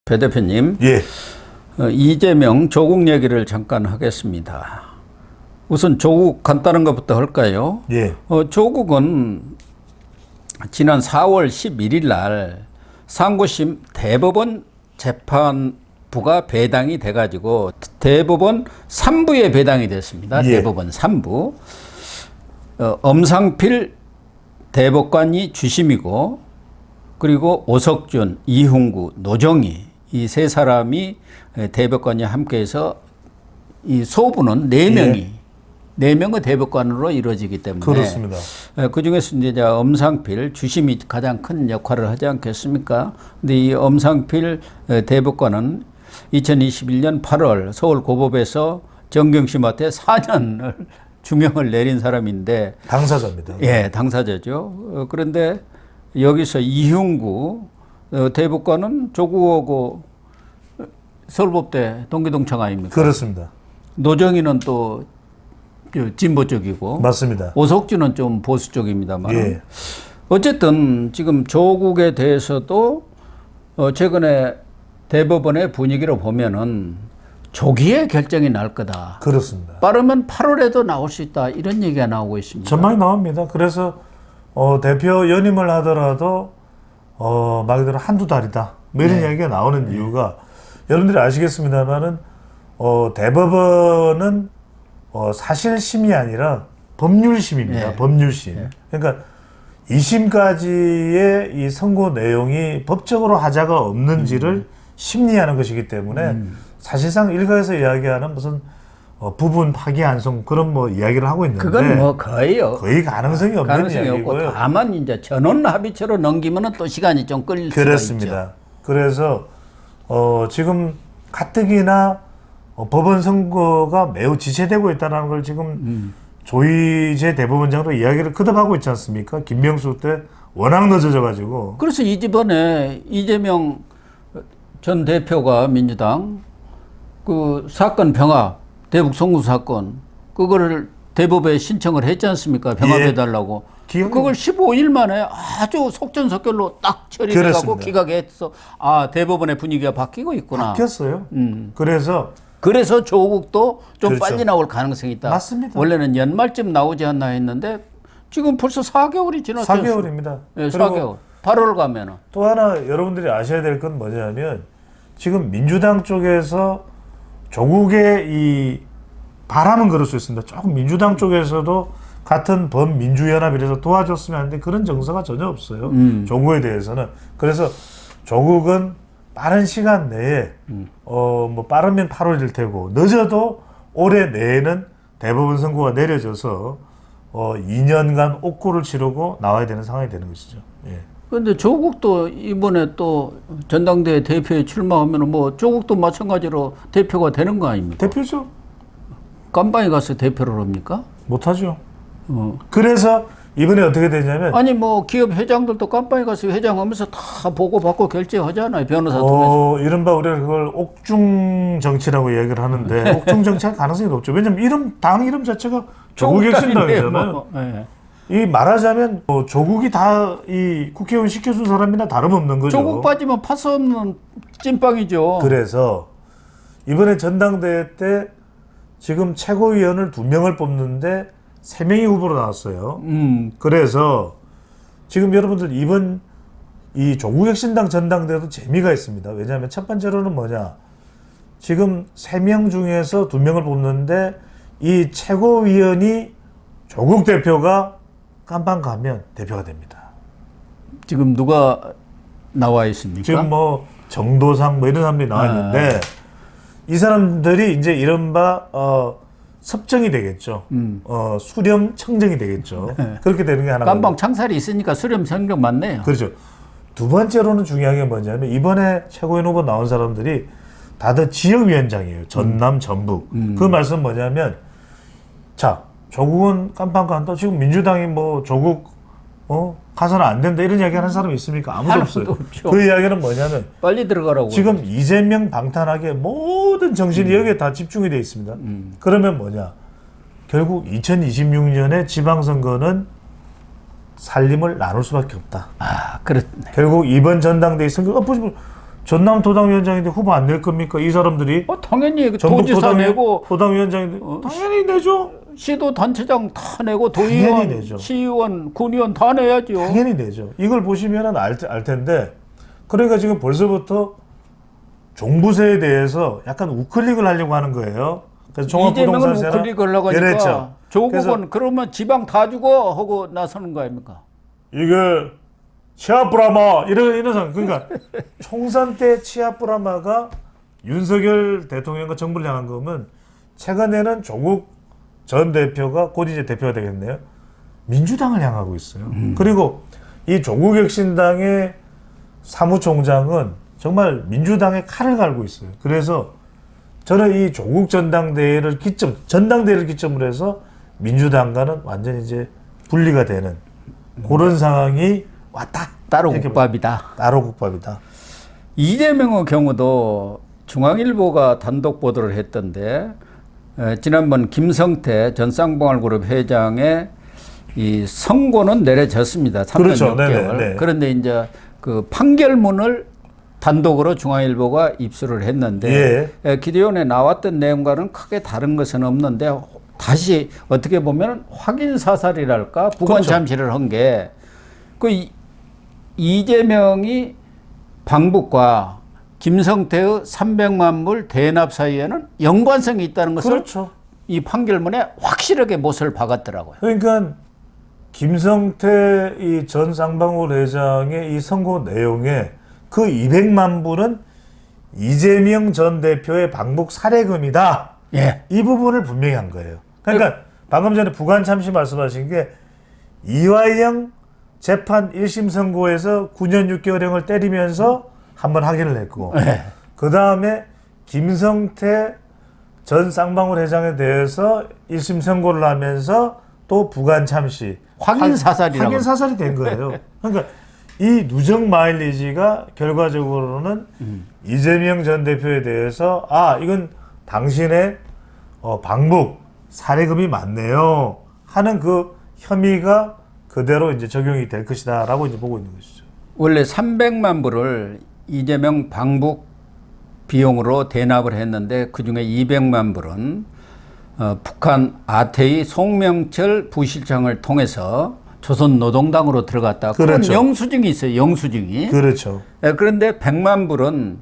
배 대표님, 예. 이재명 조국 얘기를 잠깐 하겠습니다. 우선 조국 간단한 것부터 할까요? 예. 조국은 지난 4월 11일 날 상고심 대법원 재판부가 배당이 돼가지고 대법원 3부에 배당이 됐습니다. 예. 대법원 3부. 엄상필 대법관이 주심이고, 그리고 오석준, 이훈구, 노정희 이 세 사람이 대법관이 함께해서 이 소부는 네 명의 대법관으로 이루어지기 때문에 그렇습니다. 그 중에서 이제 엄상필 주심이 가장 큰 역할을 하지 않겠습니까? 근데 이 엄상필 대법관은 2021년 8월 서울 고법에서 정경심한테 4년을 중형을 내린 사람인데 당사자입니다. 예, 당사자죠. 그런데 여기서 이흉구 대법관은 조국하고 서울법대 동기동창 아닙니까? 그렇습니다. 노정희는 또 진보 쪽이고, 맞습니다. 오석준은 좀 보수 쪽입니다만, 예. 어쨌든 지금 조국에 대해서도 최근에 대법원의 분위기로 보면은 조기에 결정이 날 거다. 그렇습니다. 빠르면 8월에도 나올 수 있다. 이런 얘기가 나오고 있습니다. 전망이 나옵니다. 그래서 대표 연임을 하더라도 말 그대로 한두 달이다. 뭐 이런 이야기가 나오는 이유가 여러분들이 아시겠습니다만은 대법원은 사실심이 아니라 법률심입니다. 네. 법률심. 그러니까 2심까지의 이 선고 내용이 법적으로 하자가 없는지를 심리하는 것이기 때문에 사실상 일각에서 이야기하는 무슨 부분 파기환송 그런 뭐 이야기를 하고 있는데 그건 뭐 거의 가능성이 없는 가능성이 이야기고요. 없고, 다만 이제 전원 합의체로 넘기면은 또 시간이 좀 끌릴 수가 있죠. 그렇습니다. 그래서 지금 가뜩이나 법원 선거가 매우 지체되고 있다는 걸 지금 조희제 대법원장도 이야기를 거듭하고 있지 않습니까? 김명수 때 워낙 늦어져 가지고. 그래서 이번에 이재명 전 대표가 민주당 그 사건 병합, 대북 송금 사건, 그거를 대법에 신청을 했지 않습니까? 병합해달라고. 그걸 15일 만에 아주 속전속결로 딱 처리해가고 기각해서 대법원의 분위기가 바뀌고 있구나. 바뀌었어요. 그래서 조국도 좀 그렇죠. 빨리 나올 가능성이 있다. 맞습니다. 원래는 연말쯤 나오지 않나 했는데 지금 벌써 4개월이 지났어요. 4개월입니다. 네, 4개월. 8월 가면은. 또 하나 여러분들이 아셔야 될 건 뭐냐면 지금 민주당 쪽에서 조국의 이 바람은 그럴 수 있습니다. 조금 민주당 쪽에서도 같은 범민주연합이라서 도와줬으면 하는데 그런 정서가 전혀 없어요. 조국에 대해서는. 그래서 조국은 빠른 시간 내에 뭐 빠르면 8월일 테고 늦어도 올해 내에는 대법원 선고가 내려져서 2년간 옥고를 치르고 나와야 되는 상황이 되는 것이죠. 예. 그런데 조국도 이번에 또 전당대회 대표에 출마하면 뭐 조국도 마찬가지로 대표가 되는 거 아닙니까? 대표죠. 깜방에 가서 대표를 합니까? 못하죠. 그래서 이번에 어떻게 되냐면 아니 뭐 기업 회장들도 깜방에 가서 회장하면서 다 보고받고 결제하잖아요. 변호사 통해서. 이른바 우리가 그걸 옥중 정치라고 이야기를 하는데 옥중 정치할 가능성이 높죠. 왜냐면 당 이름 자체가 조국혁신당이잖아요. 뭐, 네. 이 말하자면 조국이 다 이 국회의원 시켜준 사람이나 다름없는 거죠. 조국 빠지면 파스 없는 찐빵이죠. 그래서 이번에 전당대회 때 지금 최고위원을 2명을 뽑는데 3명이 후보로 나왔어요. 그래서 지금 여러분들 이번 이 조국혁신당 전당대회도 재미가 있습니다. 왜냐하면 첫 번째로는 뭐냐. 지금 3명 중에서 2명을 뽑는데 이 최고위원이 조국 대표가 깜방 가면 대표가 됩니다. 지금 누가 나와 있습니까? 지금 뭐 정도상 뭐 이런 사람들이 나와 있는데 이 사람들이 이제 이른바 섭정이 되겠죠. 수렴 청정이 되겠죠. 그렇게 되는 게 하나가. 깜방 창살이 있으니까 수렴 성격 맞네요. 그렇죠. 두 번째로는 중요한 게 뭐냐면 이번에 최고위원 후보 나온 사람들이 다들 지역위원장이에요. 전남, 전북. 그 말씀은 뭐냐면 자 조국은 깜방 간다. 지금 민주당이 뭐 조국 가서는 안 된다 이런 이야기 하는 사람이 있습니까? 아무도 없어요. 없죠. 그 이야기는 뭐냐면 빨리 들어가라고. 지금 이재명 방탄하게 모든 정신이 여기에 다 집중이 되어 있습니다. 그러면 뭐냐? 결국 2026년에 지방선거는 살림을 나눌 수밖에 없다. 그렇네. 결국 이번 전당대회 선거 보시면 전남도당위원장인데 후보 안 낼 겁니까? 이 사람들이 당연히 도지사 내고 도당위원장인데 당연히 내죠. 시도 단체장 다 내고 당연히 도의원, 내죠. 시의원, 군의원 다 내야죠. 당연히 내죠. 이걸 보시면은 알 텐데, 그러니까 지금 벌써부터 종부세에 대해서 약간 우클릭을 하려고 하는 거예요. 그래서 이재명은 종합부동산세나 우클릭 하려고 하니까 이랬죠. 조국은 그러면 지방 다 주고 하고 나서는 거 아닙니까? 이게 치아브라마 이런 상황. 그러니까 총선 때 치아브라마가 윤석열 대통령과 정부를 향한 거면 최근에는 조국 전 대표가 곧 이제 대표가 되겠네요. 민주당을 향하고 있어요. 그리고 이 조국혁신당의 사무총장은 정말 민주당의 칼을 갈고 있어요. 그래서 저는 이 조국 전당대회를 기점으로 해서 민주당과는 완전히 이제 분리가 되는 그런 상황이 왔다. 따로 국밥이다. 따로 국밥이다. 이재명의 경우도 중앙일보가 단독 보도를 했던데 지난번 김성태 전 쌍방울그룹 회장의 이 선고는 내려졌습니다. 3년 그렇죠. 6개월. 네네. 그런데 이제 그 판결문을 단독으로 중앙일보가 입수를 했는데 기대원에 나왔던 내용과는 크게 다른 것은 없는데 다시 어떻게 보면 확인 사살이랄까 부관 참시를 한 게 그 이재명이 방북과 김성태의 300만 불 대납 사이에는 연관성이 있다는 것을 그렇죠. 이 판결문에 확실하게 못을 박았더라고요. 그러니까 김성태 이 전 쌍방울 회장의 이 선고 내용에 그 200만 불은 이재명 전 대표의 방북 사례금이다. 예. 이 부분을 분명히 한 거예요. 그러니까 방금 전에 부관 참시 말씀하신 게 이화영 재판 1심 선고에서 9년 6개월형을 때리면서 한번 확인을 했고 그 다음에 김성태 전 쌍방울 회장에 대해서 1심 선고를 하면서 또 부관 참시 확인 사살이라고. 확인 사살이 된 거예요. 그러니까 이 누적 마일리지가 결과적으로는 이재명 전 대표에 대해서 이건 당신의 방북 사례금이 맞네요 하는 그 혐의가 그대로 이제 적용이 될 것이다라고 이제 보고 있는 것이죠. 원래 300만 불을 이재명 방북 비용으로 대납을 했는데 그중에 200만 불은 북한 아태이 송명철 부실장을 통해서 조선노동당으로 들어갔다. 그렇죠. 그런 영수증이 있어요. 영수증이. 그렇죠. 그런데 100만 불은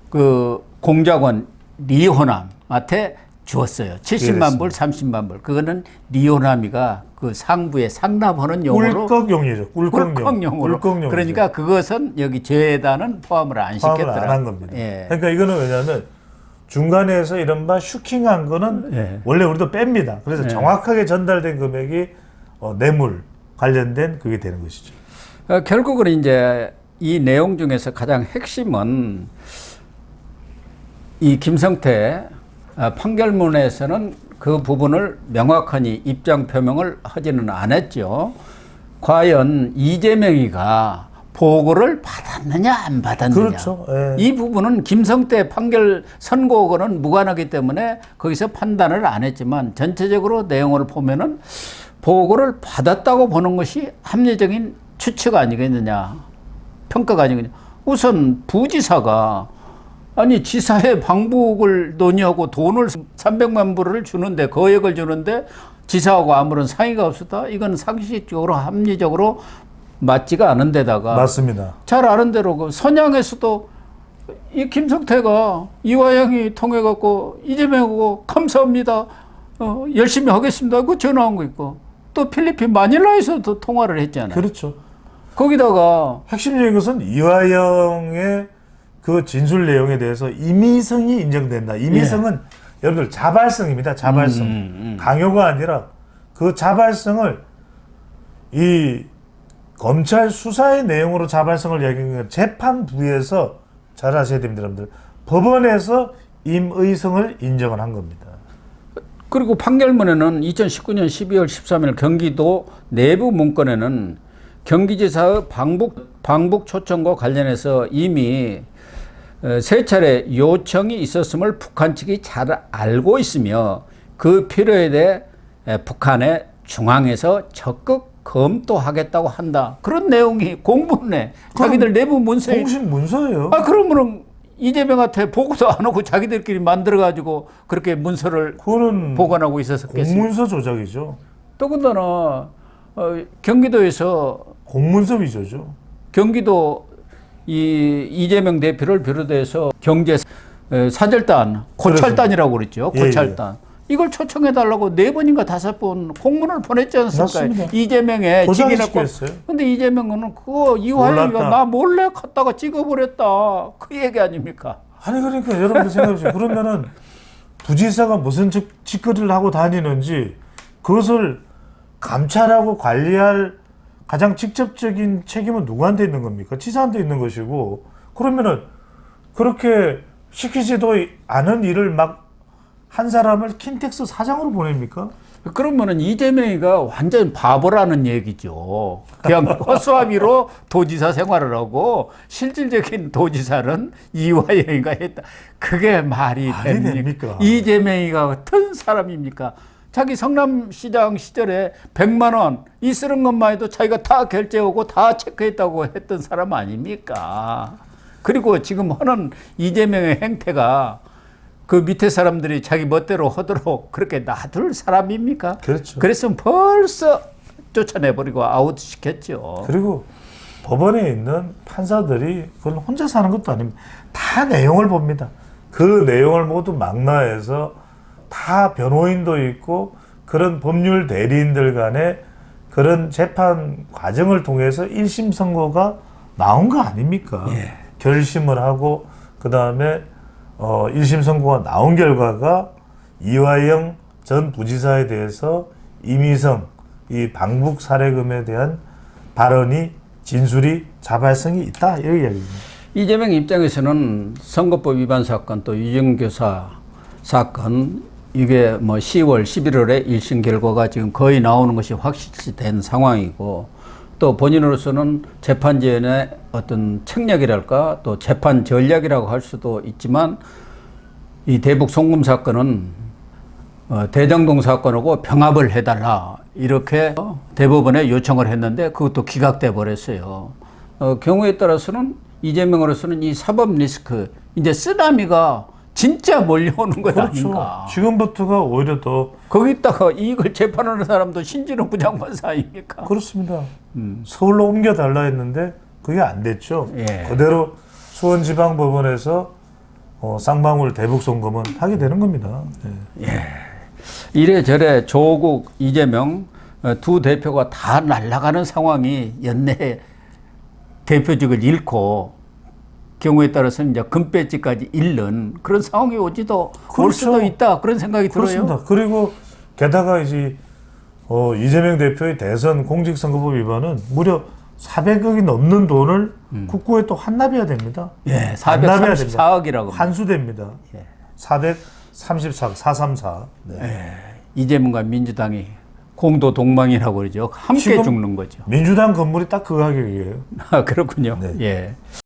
그 공작원 리호남한테 주었어요. 70만 불, 30만 불. 그거는 리호남이가 그 상부에 상납하는 용어로 꿀꺽용이죠. 꿀꺽용으로. 그러니까 그것은 여기 죄에다는 포함을 안 시켰더라. 안 한 겁니다. 예. 그러니까 이거는 왜냐하면 중간에서 이른바 슈킹한 거는 원래 우리도 뺍니다. 그래서 정확하게 전달된 금액이 뇌물 관련된 그게 되는 것이죠. 결국은 이제 이 내용 중에서 가장 핵심은 이 김성태 판결문에서는 그 부분을 명확하니 입장 표명을 하지는 않았죠. 과연 이재명이가 보고를 받았느냐 안 받았느냐. 그렇죠. 예. 이 부분은 김성태 판결 선고하고는 무관하기 때문에 거기서 판단을 안 했지만 전체적으로 내용을 보면은 보고를 받았다고 보는 것이 합리적인 추측 아니겠느냐, 평가가 아니겠느냐. 우선 부지사가 아니 지사의 방북을 논의하고 돈을 300만 불을 주는데 거액을 주는데 지사하고 아무런 상의가 없었다. 이건 상식적으로 합리적으로 맞지가 않은 데다가 맞습니다. 잘 아는 대로 그 선양에서도 이 김성태가 이화영이 통해 갖고 이재명하고 감사합니다. 열심히 하겠습니다. 그 전화한 거 있고 또 필리핀 마닐라에서도 통화를 했잖아요. 그렇죠. 거기다가 핵심적인 것은 이화영의 그 진술 내용에 대해서 임의성이 인정된다. 임의성은 여러분들 자발성입니다. 자발성. 강요가 아니라 그 자발성을 이 검찰 수사의 내용으로 자발성을 얘기하는 건 재판부에서 잘 아셔야 됩니다. 여러분들. 법원에서 임의성을 인정을 한 겁니다. 그리고 판결문에는 2019년 12월 13일 경기도 내부 문건에는 경기지사의 방북 초청과 관련해서 이미 세 차례 요청이 있었음을 북한 측이 잘 알고 있으며 그 필요에 대해 북한의 중앙에서 적극 검토하겠다고 한다. 그런 내용이 공문에 자기들 내부 문서에. 공식 문서예요. 아, 그러면은 이재명한테 보고도 안 하고 자기들끼리 만들어가지고 그렇게 문서를 그거는 보관하고 있었겠습니까? 공문서 조작이죠. 더군다나 경기도에서 공문서 위조죠. 경기도 이재명 대표를 비롯해서 경제 사절단, 고찰단이라고 그랬죠. 예, 고찰단. 이걸 초청해달라고 4번인가 5번 공문을 보냈지 않습니까? 맞습니다. 이재명의 직인했고. 도장시켰어요. 근데 이재명은 그거 이화영이가 몰랐다. 나 몰래 갔다가 찍어버렸다. 그 얘기 아닙니까? 아니 그러니까 여러분들 생각해보세요. 그러면은 부지사가 무슨 짓거리를 하고 다니는지 그것을 감찰하고 관리할 가장 직접적인 책임은 누구한테 있는 겁니까? 지사한테 있는 것이고, 그러면은 그렇게 시키지도 않은 일을 막 한 사람을 킨텍스 사장으로 보냅니까? 그러면은 이재명이가 완전 바보라는 얘기죠. 그냥 허수아비로 도지사 생활을 하고 실질적인 도지사는 이화영이가 했다. 그게 말이 됩니까? 이재명이가 어떤 사람입니까? 자기 성남시장 시절에 100만 원 이 쓰는 것만 해도 자기가 다 결제하고 다 체크했다고 했던 사람 아닙니까? 그리고 지금 하는 이재명의 행태가 그 밑에 사람들이 자기 멋대로 하도록 그렇게 놔둘 사람입니까? 그렇죠. 그랬으면 벌써 쫓아내버리고 아웃시켰죠. 그리고 법원에 있는 판사들이 그걸 혼자 사는 것도 아닙니다. 다 내용을 봅니다. 그 내용을 모두 망라해서 다 변호인도 있고 그런 법률 대리인들 간에 그런 재판 과정을 통해서 1심 선고가 나온 거 아닙니까? 예. 결심을 하고 그 다음에 1심 선고가 나온 결과가 이화영 전 부지사에 대해서 임의성 이 방북 살해금에 대한 발언이 진술이 자발성이 있다 이런 이야기입니다. 이재명 입장에서는 선거법 위반 사건 또 유정교사 사건 이게 뭐 10월 11월에 1심 결과가 지금 거의 나오는 것이 확실시된 상황이고 또 본인으로서는 재판지원의 어떤 책략이랄까 또 재판 전략이라고 할 수도 있지만 이 대북 송금 사건은 대장동 사건하고 병합을 해달라 이렇게 대법원에 요청을 했는데 그것도 기각돼 버렸어요. 경우에 따라서는 이재명으로서는 이 사법 리스크 이제 쓰나미가 진짜 몰려오는 것 그렇죠. 아닌가. 지금부터가 오히려 더 거기다가 이걸 재판하는 사람도 신진호 부장판사 아닙니까? 그렇습니다. 서울로 옮겨달라 했는데 그게 안 됐죠. 예. 그대로 수원지방법원에서 쌍방울 대북 송금은 하게 되는 겁니다. 예. 이래저래 조국, 이재명 두 대표가 다 날아가는 상황이 연내 대표직을 잃고 경우에 따라서는 이제 금배지까지 잃는 그런 상황이 오지도 올 그렇죠. 수도 있다 그런 생각이 그렇습니다. 들어요. 그리고 게다가 이제 이재명 대표의 대선 공직선거법 위반은 무려 400억이 넘는 돈을 국고에 또 환납해야 됩니다. 예, 환납해야 됩니다. 434억이라고. 환수됩니다. 예. 434억, 434. 네. 이재명과 민주당이 공도 동망이라고 그러죠. 함께 지금 죽는 거죠. 민주당 건물이 딱 그 가격이에요. 아, 그렇군요. 네. 예.